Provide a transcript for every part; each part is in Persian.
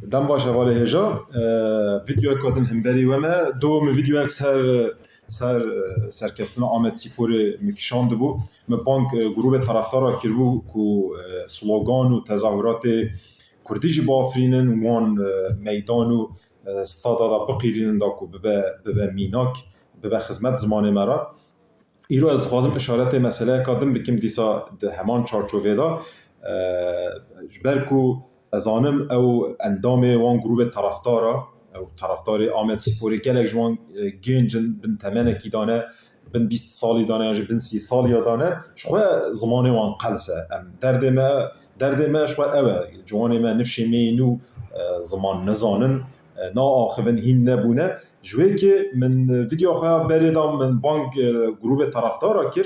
دم باش حواله هجا ویدیو کاتن همبری ومه دو من ویدیو سرکفتنا آمد سیپور مکشاند بو من بانک گروه طرفدارا کربو کو سلوگان و تظاهرات کردی جی بافرینن وان میدان و استادا دا بقیرینن دا کو ببه میناک ببه خدمت زمان مرا ایرو از دخوازم اشارت مسئله کادم بکم دیسا همان چارچوبه دا جبرکو ازانم او اندام وان گروه طرفدارا او طرفدار آمد سپوری گلک جوان گنجن بن تمنه کی دانه بن 20 سالی دانه یا بن 30 سالی دانه شخواه زمان وان قلسه درد ما شخواه اوه جوان ما نفشه مینو زمان نزانن نا آخوین هین نبونه جوه که من ویدیو خواه بریدم من بانک گروه طرفدارا کر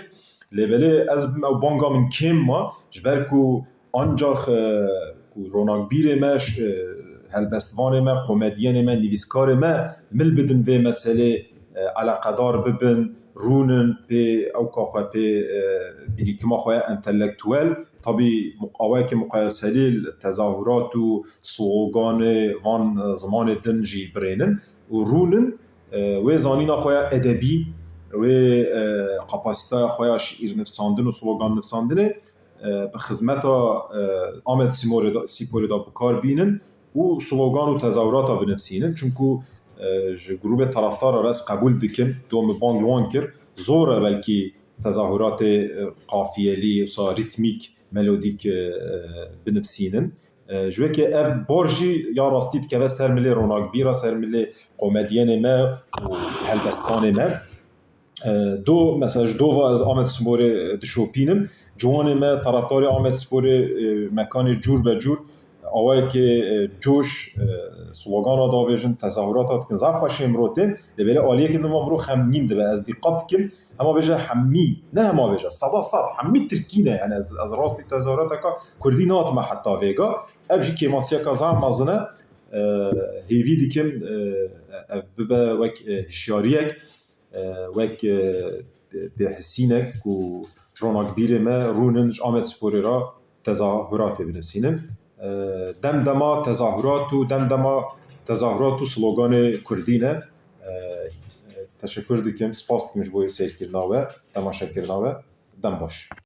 لیبله از او بانگا من کم ما جبرکو آنجاخ روناک بیر ماش هلبستوان ما قومدین ما نویسکار ما مل بدن و مسئله علاقدار ببن رونن پی او کاخواه پی بریکما خواه انتلکتوال طبی مقاوه که مقایسه تظاهرات و سلوگان وان زمان دنجی برینن و رونن و زانینا خواه ادبی و قپاسیتا خواه شعیر نفساندن و سلوگان نفساندنه به خدمت آمد سیپوری دا بکار بینن و سلوگان و تظاهرات بنفسینن چونکو گروه طرفدار راس قبول دکن دوم بانگوان کر زوره بلکی تظاهرات قافیلی و ریتمیک ملودیک بنفسینن جوه که اف بارجی یا راستید که سر ملی روناک بیرا سر ملی قومدین ما و هلبستان ما دو مثلا دو از آمد سپور دشوپینم جوان ما طرفدار آمد سپور مکان جور به جور آوایی که جوش سلوگان داویجن تظاهرات کن زعف خوشیم روتین لبله عالیه که نما برو خمین ده از دقت کم اما بجه حمی نه اما بجه صدا حمی ترکینه یعنی از راستی تظاهرات که کردی نات ما حتی ویگا ابجی که ماسیا کازام مازنه هیوی دیکم ببه وک هشیاریک وک به حسینک کو روناک بیره ما روننج آمد سپوری را تظاهرات بنسینن دمدما تظاهرات و سلوگان کردینه تشکر دکم سپاس دکمش بوی سیر کرناوه تماشا کرناوه دم باش